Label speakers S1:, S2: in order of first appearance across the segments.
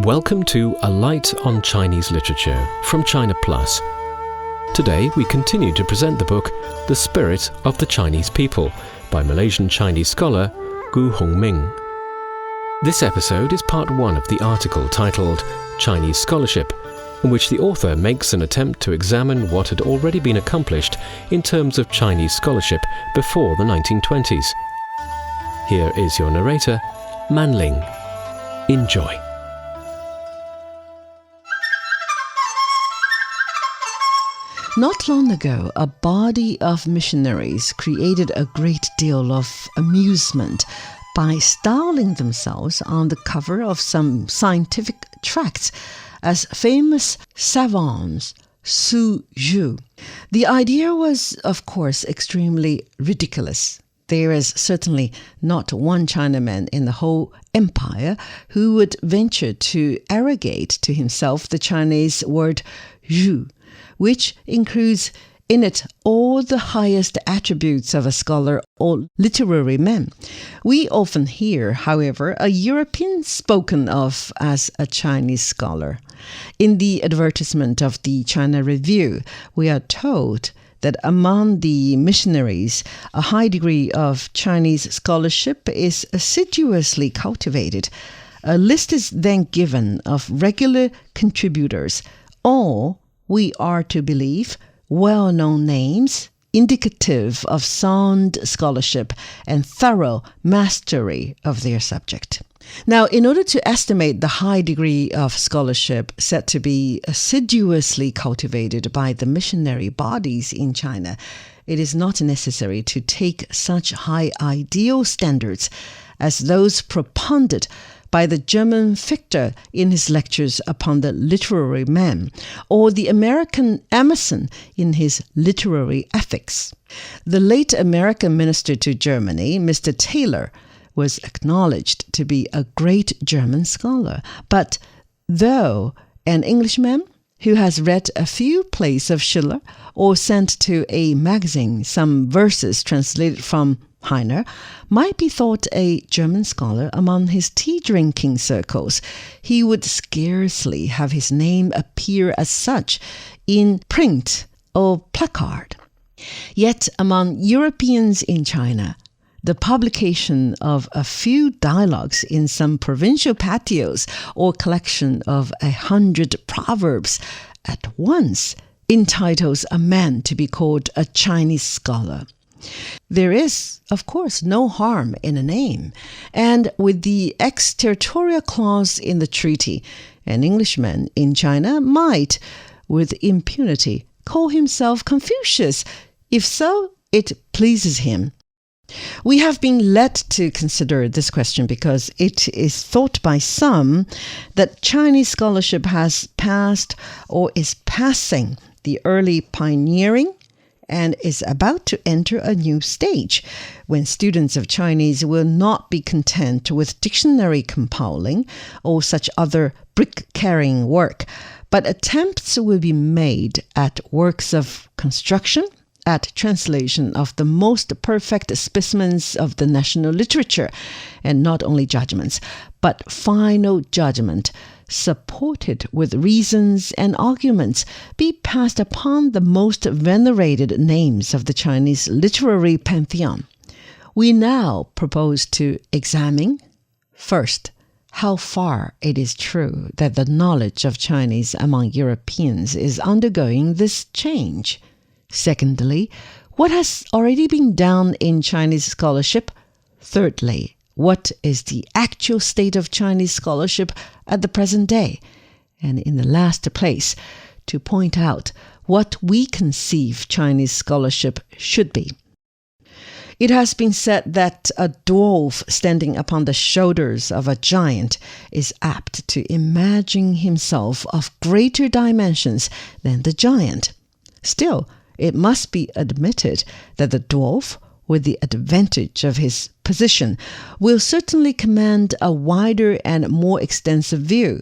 S1: Welcome to A Light on Chinese Literature from China Plus. Today we continue to present the book The Spirit of the Chinese People by Malaysian Chinese scholar Gu Hongming. This episode is part one of the article titled Chinese Scholarship, in which the author makes an attempt to examine what had already been accomplished in terms of Chinese scholarship before the 1920s. Here is your narrator, Manling. Enjoy.
S2: Not long ago, a body of missionaries created a great deal of amusement by styling themselves on the cover of some scientific tracts as famous savants, Su Zhu. The idea was, of course, extremely ridiculous. There is certainly not one Chinaman in the whole empire who would venture to arrogate to himself the Chinese word Zhu, which includes in it all the highest attributes of a scholar or literary man. We often hear, however, a European spoken of as a Chinese scholar. In the advertisement of the China Review, we are told that among the missionaries, a high degree of Chinese scholarship is assiduously cultivated. A list is then given of regular contributors, all, we are to believe, well-known names, indicative of sound scholarship and thorough mastery of their subject. Now, in order to estimate the high degree of scholarship said to be assiduously cultivated by the missionary bodies in China, it is not necessary to take such high ideal standards as those propounded by the German Fichte in his lectures upon the literary man, or the American Emerson in his literary ethics. The late American minister to Germany, Mr. Taylor, was acknowledged to be a great German scholar, but though an Englishman who has read a few plays of Schiller or sent to a magazine some verses translated from Heine might be thought a German scholar among his tea-drinking circles, he would scarcely have his name appear as such in print or placard. Yet among Europeans in China, the publication of a few dialogues in some provincial patios or collection of 100 proverbs at once entitles a man to be called a Chinese scholar. There is, of course, no harm in a name, and with the exterritorial clause in the treaty, an Englishman in China might, with impunity, call himself Confucius, if so it pleases him. We have been led to consider this question because it is thought by some that Chinese scholarship has passed or is passing the early pioneering and is about to enter a new stage when students of Chinese will not be content with dictionary compiling or such other brick-carrying work, but attempts will be made at works of construction, at translation of the most perfect specimens of the national literature, and not only judgments, but final judgment, supported with reasons and arguments, be passed upon the most venerated names of the Chinese literary pantheon. We now propose to examine, first, how far it is true that the knowledge of Chinese among Europeans is undergoing this change. Secondly, what has already been done in Chinese scholarship? Thirdly, what is the actual state of Chinese scholarship at the present day? And in the last place, to point out what we conceive Chinese scholarship should be. It has been said that a dwarf standing upon the shoulders of a giant is apt to imagine himself of greater dimensions than the giant. Still, it must be admitted that the dwarf, with the advantage of his position, will certainly command a wider and more extensive view.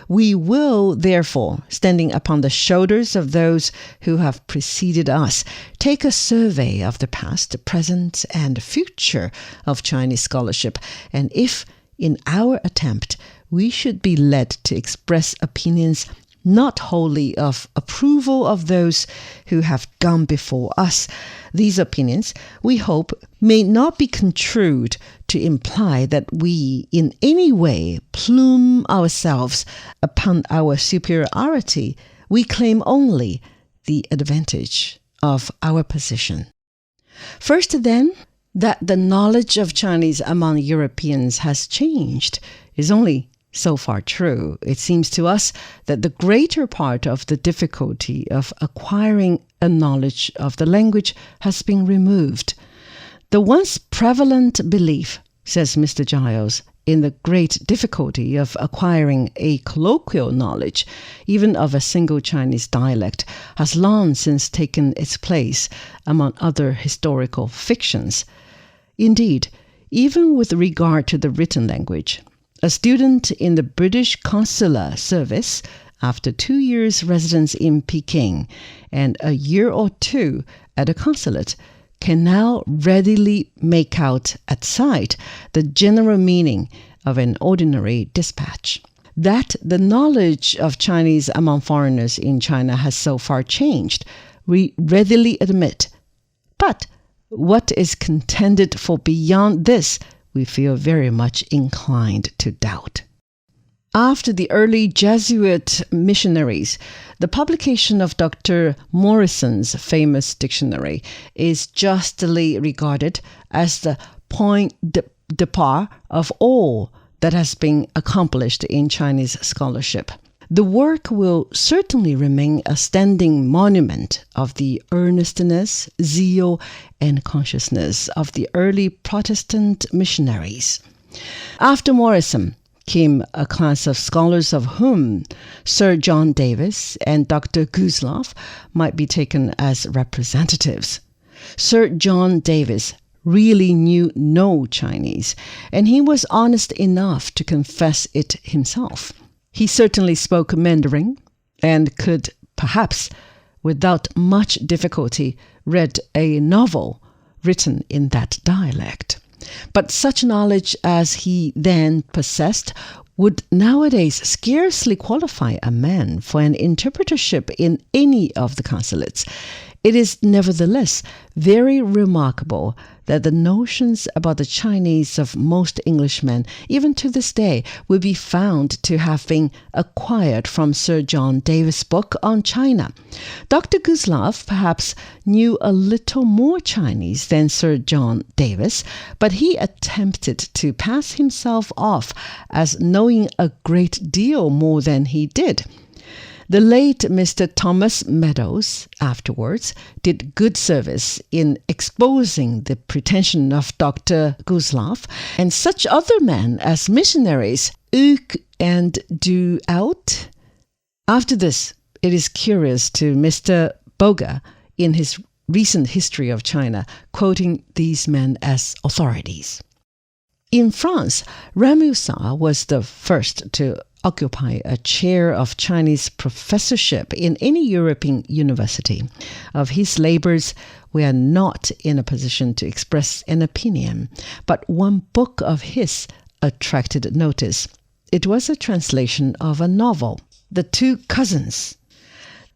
S2: We will, therefore, standing upon the shoulders of those who have preceded us, take a survey of the past, present, and future of Chinese scholarship, and if, in our attempt, we should be led to express opinions not wholly of approval of those who have gone before us. These opinions, we hope, may not be construed to imply that we in any way plume ourselves upon our superiority. We claim only the advantage of our position. First, then, that the knowledge of Chinese among Europeans has changed is only so far true. It seems to us that the greater part of the difficulty of acquiring a knowledge of the language has been removed. The once prevalent belief, says Mr. Giles, in the great difficulty of acquiring a colloquial knowledge, even of a single Chinese dialect, has long since taken its place among other historical fictions. Indeed, even with regard to the written language, a student in the British Consular Service, after 2 years' residence in Peking and a year or two at a consulate, can now readily make out at sight the general meaning of an ordinary dispatch. That the knowledge of Chinese among foreigners in China has so far changed, we readily admit. But what is contended for beyond this, we feel very much inclined to doubt. After the early Jesuit missionaries, the publication of Dr. Morrison's famous dictionary is justly regarded as the point de départ of all that has been accomplished in Chinese scholarship. The work will certainly remain a standing monument of the earnestness, zeal, and consciousness of the early Protestant missionaries. After Morrison came a class of scholars of whom Sir John Davis and Dr. Guzlov might be taken as representatives. Sir John Davis really knew no Chinese, and he was honest enough to confess it himself. He certainly spoke Mandarin and could, perhaps without much difficulty, read a novel written in that dialect. But such knowledge as he then possessed would nowadays scarcely qualify a man for an interpretership in any of the consulates. It is nevertheless very remarkable that the notions about the Chinese of most Englishmen, even to this day, will be found to have been acquired from Sir John Davis' book on China. Dr. Guzlov perhaps knew a little more Chinese than Sir John Davis, but he attempted to pass himself off as knowing a great deal more than he did. The late Mr. Thomas Meadows afterwards did good service in exposing the pretension of Dr. Guzlov and such other men as missionaries Uck and Du Out. After this, it is curious to Mr. Boga in his recent history of China, quoting these men as authorities. In France, Remusat was the first to occupy a chair of Chinese professorship in any European university. Of his labors, we are not in a position to express an opinion, but one book of his attracted notice. It was a translation of a novel, The Two Cousins.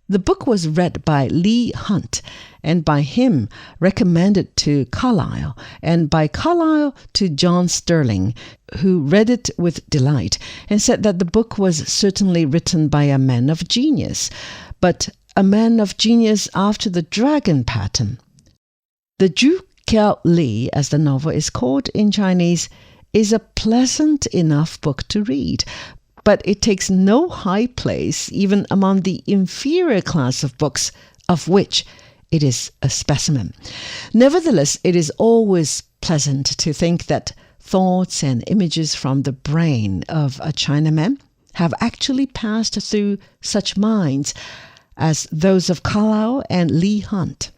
S2: The book was read by Leigh Hunt, and by him recommended to Carlyle, and by Carlyle to John Sterling, who read it with delight and said that the book was certainly written by a man of genius, but a man of genius after the dragon pattern. The Zhu Kiao Li, as the novel is called in Chinese, is a pleasant enough book to read, but it takes no high place even among the inferior class of books, of which it is a specimen. Nevertheless, it is always pleasant to think that thoughts and images from the brain of a Chinaman have actually passed through such minds as those of Carlyle and Leigh Hunt.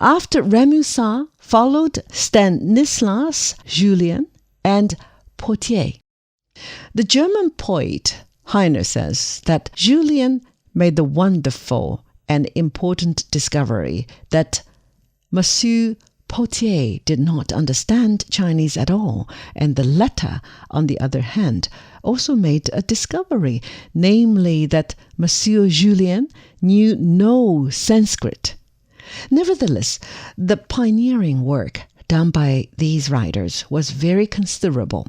S2: After Remusat followed Stanislas Julien and Poitiers. The German poet Heine says that Julien made the wonderful and important discovery that Monsieur Potier did not understand Chinese at all, and the latter, on the other hand, also made a discovery, namely that Monsieur Julien knew no Sanskrit. Nevertheless, the pioneering work done by these writers was very considerable.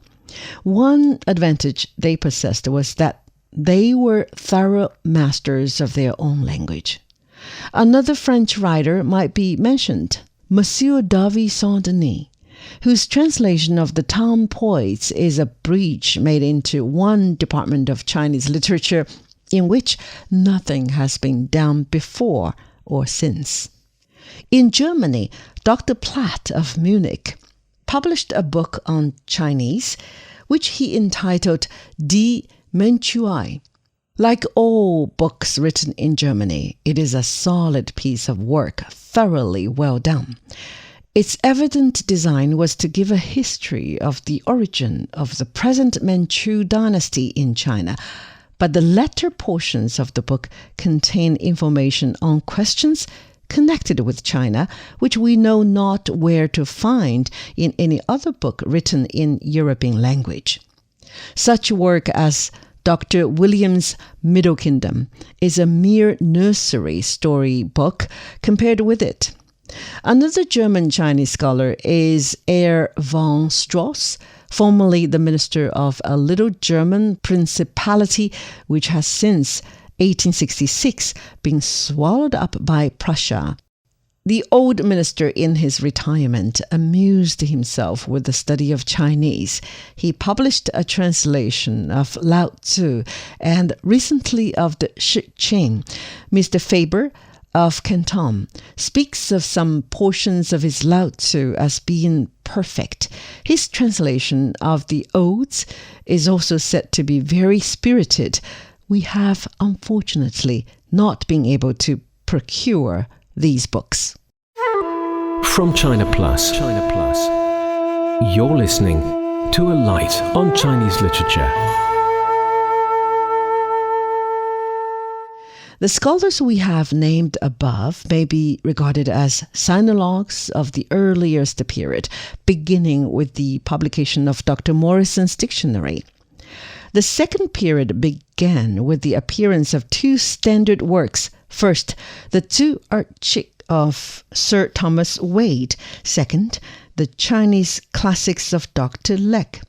S2: One advantage they possessed was that they were thorough masters of their own language. Another French writer might be mentioned, Monsieur David Saint-Denis, whose translation of the town poets is a breach made into one department of Chinese literature in which nothing has been done before or since. In Germany, Dr. Platt of Munich published a book on Chinese, which he entitled Die Menchuai. Like all books written in Germany, it is a solid piece of work, thoroughly well done. Its evident design was to give a history of the origin of the present Manchu dynasty in China, but the latter portions of the book contain information on questions connected with China, which we know not where to find in any other book written in European language. Such work as Dr. Williams' Middle Kingdom is a mere nursery story book compared with it. Another German Chinese scholar is Herr von Strauss, formerly the minister of a little German principality which has since 1866 been swallowed up by Prussia. The old minister in his retirement amused himself with the study of Chinese. He published a translation of Lao Tzu and recently of the Shi Qing. Mr. Faber of Canton speaks of some portions of his Lao Tzu as being perfect. His translation of the Odes is also said to be very spirited. We have, unfortunately, not been able to procure these books.
S1: From China Plus, you're listening to A Light on Chinese Literature.
S2: The scholars we have named above may be regarded as sinologues of the earliest period, beginning with the publication of Dr. Morrison's dictionary. The second period began with the appearance of two standard works. First, the Two Archic of Sir Thomas Wade. Second, the Chinese classics of Dr. Legge.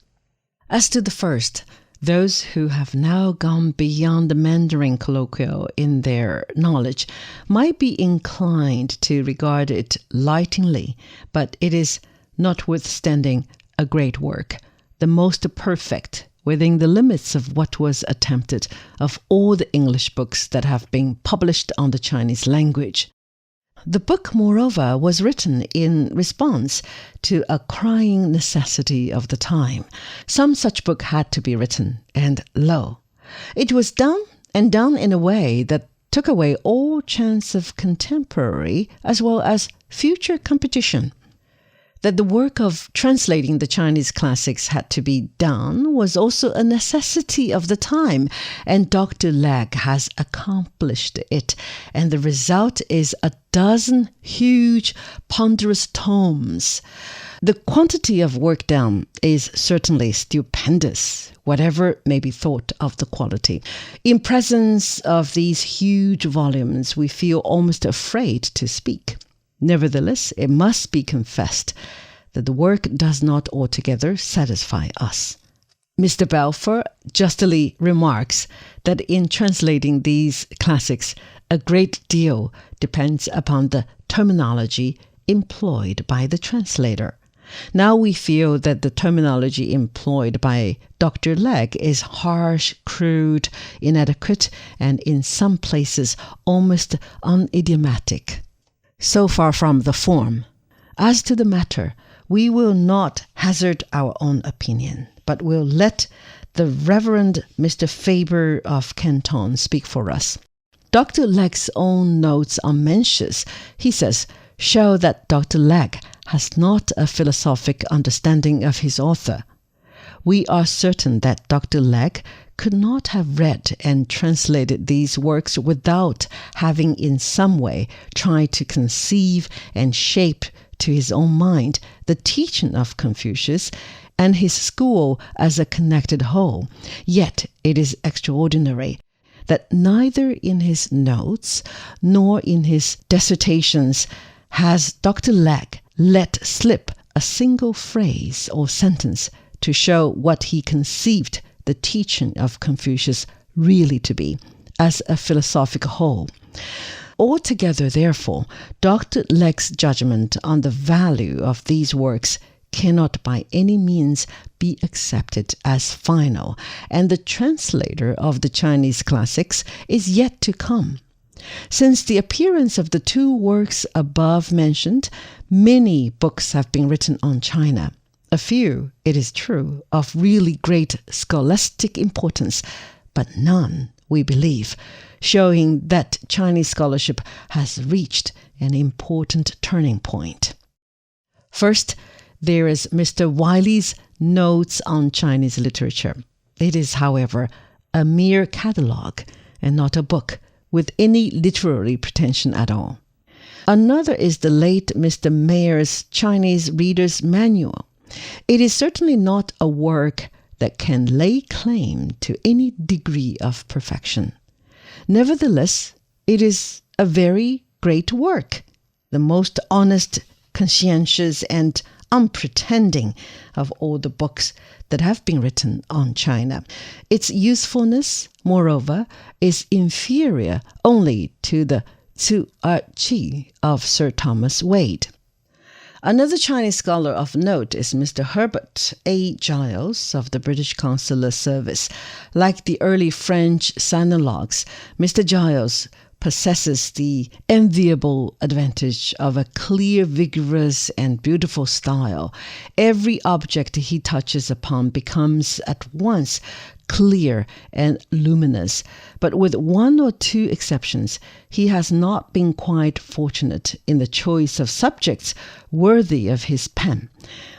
S2: As to the first, those who have now gone beyond the Mandarin colloquial in their knowledge might be inclined to regard it lightingly, but it is, notwithstanding, a great work, the most perfect within the limits of what was attempted of all the English books that have been published on the Chinese language. The book, moreover, was written in response to a crying necessity of the time. Some such book had to be written, and lo, it was done, and done in a way that took away all chance of contemporary as well as future competition. That the work of translating the Chinese classics had to be done was also a necessity of the time, and Dr. Legge has accomplished it, and the result is a dozen huge, ponderous tomes. The quantity of work done is certainly stupendous, whatever may be thought of the quality. In presence of these huge volumes, we feel almost afraid to speak. Nevertheless, it must be confessed that the work does not altogether satisfy us. Mr. Balfour justly remarks that in translating these classics, a great deal depends upon the terminology employed by the translator. Now we feel that the terminology employed by Dr. Legge is harsh, crude, inadequate, and in some places almost unidiomatic. So far from the form. As to the matter, we will not hazard our own opinion, but will let the Reverend Mr. Faber of Canton speak for us. Dr. Legge's own notes on Mencius, he says, show that Dr. Legge has not a philosophic understanding of his author. We are certain that Dr. Legge could not have read and translated these works without having in some way tried to conceive and shape to his own mind the teaching of Confucius and his school as a connected whole. Yet it is extraordinary that neither in his notes nor in his dissertations has Dr. Legge let slip a single phrase or sentence to show what he conceived the teaching of Confucius really to be, as a philosophical whole. Altogether, therefore, Dr. Legge's judgment on the value of these works cannot by any means be accepted as final, and the translator of the Chinese classics is yet to come. Since the appearance of the two works above mentioned, many books have been written on China. A few, it is true, of really great scholastic importance, but none, we believe, showing that Chinese scholarship has reached an important turning point. First, there is Mr. Wiley's Notes on Chinese Literature. It is, however, a mere catalogue and not a book with any literary pretension at all. Another is the late Mr. Mayer's Chinese Reader's Manual. It is certainly not a work that can lay claim to any degree of perfection. Nevertheless, it is a very great work, the most honest, conscientious, and unpretending of all the books that have been written on China. Its usefulness, moreover, is inferior only to the Tzu Chi of Sir Thomas Wade. Another Chinese scholar of note is Mr. Herbert A. Giles of the British Consular Service. Like the early French sinologues, Mr. Giles possesses the enviable advantage of a clear, vigorous, and beautiful style. Every object he touches upon becomes at once clear and luminous, but with one or two exceptions, he has not been quite fortunate in the choice of subjects worthy of his pen.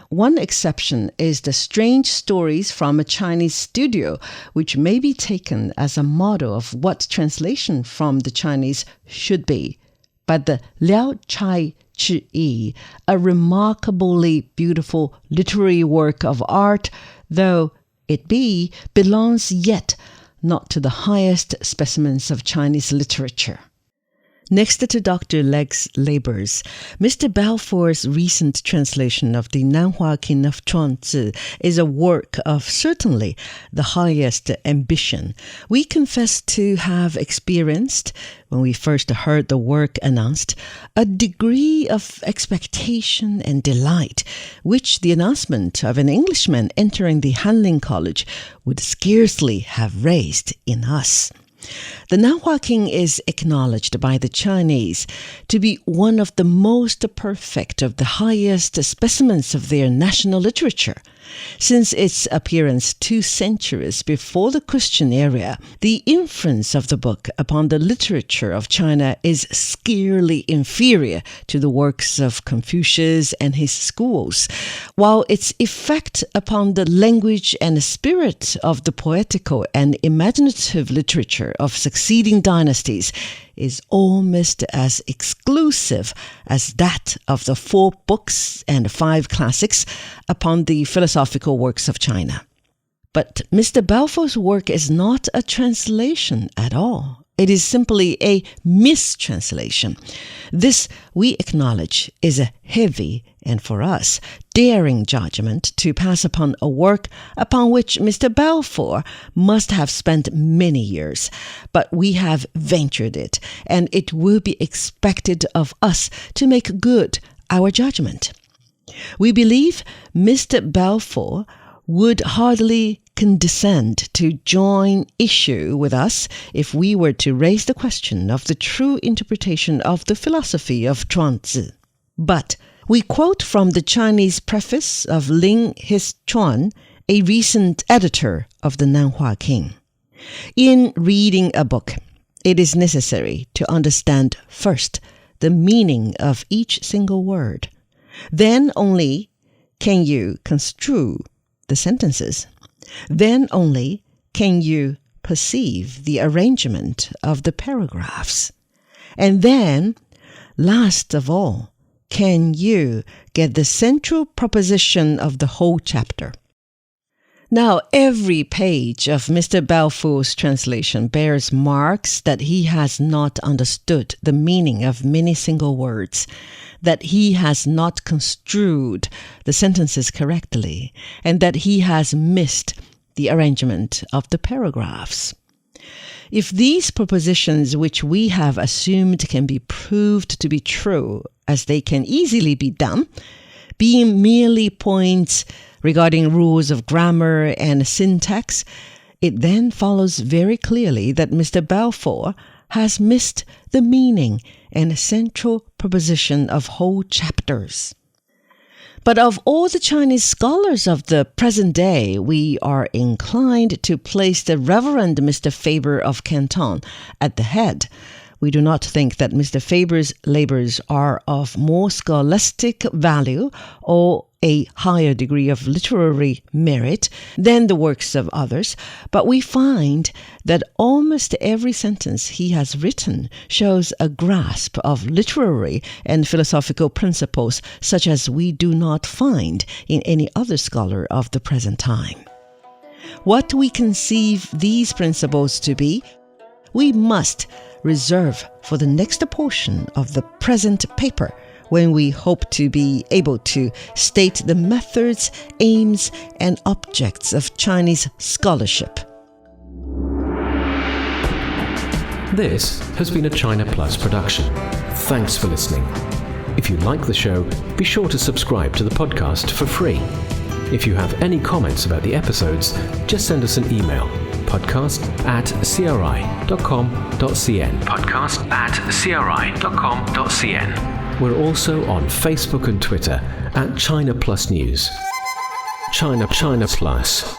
S2: One exception is the strange stories from a Chinese studio, which may be taken as a model of what translation from the Chinese should be. But the Liao Chai Chi Yi, a remarkably beautiful literary work of art, though it belongs yet not to the highest specimens of Chinese literature. Next to Dr. Legge's labors, Mr. Balfour's recent translation of the Nanhua King of Chuanzi is a work of certainly the highest ambition. We confess to have experienced, when we first heard the work announced, a degree of expectation and delight, which the announcement of an Englishman entering the Manling College would scarcely have raised in us. The Nanhua King is acknowledged by the Chinese to be one of the most perfect of the highest specimens of their national literature. Since its appearance 2 centuries before the Christian era, the influence of the book upon the literature of China is scarcely inferior to the works of Confucius and his schools, while its effect upon the language and spirit of the poetical and imaginative literature of succeeding dynasties is almost as exclusive as that of the 4 books and 5 classics upon the philosophical works of China. But Mr. Balfour's work is not a translation at all. It is simply a mistranslation. This, we acknowledge, is a heavy and, for us, daring judgment to pass upon a work upon which Mr. Balfour must have spent many years. But we have ventured it, and it will be expected of us to make good our judgment. We believe Mr. Balfour would hardly condescend to join issue with us if we were to raise the question of the true interpretation of the philosophy of Chuanzi. But we quote from the Chinese preface of Ling His-chuan, a recent editor of the Nanhua King. In reading a book, it is necessary to understand first the meaning of each single word. Then only can you construe the sentences. Then only can you perceive the arrangement of the paragraphs. And then, last of all, can you get the central proposition of the whole chapter? Now, every page of Mr. Balfour's translation bears marks that he has not understood the meaning of many single words, that he has not construed the sentences correctly, and that he has missed the arrangement of the paragraphs. If these propositions which we have assumed can be proved to be true, as they can easily be done, being merely points regarding rules of grammar and syntax, it then follows very clearly that Mr. Balfour has missed the meaning and central proposition of whole chapters. But of all the Chinese scholars of the present day, we are inclined to place the Reverend Mr. Faber of Canton at the head. We do not think that Mr. Faber's labors are of more scholastic value or a higher degree of literary merit than the works of others, but we find that almost every sentence he has written shows a grasp of literary and philosophical principles such as we do not find in any other scholar of the present time. What we conceive these principles to be, we must reserve for the next portion of the present paper, when we hope to be able to state the methods, aims, and objects of Chinese scholarship.
S1: This has been a China Plus production. Thanks for listening. If you like the show, be sure to subscribe to the podcast for free. If you have any comments about the episodes, just send us an email, podcast@cri.com.cn. podcast@cri.com.cn. We're also on Facebook and Twitter @China Plus News. China Plus.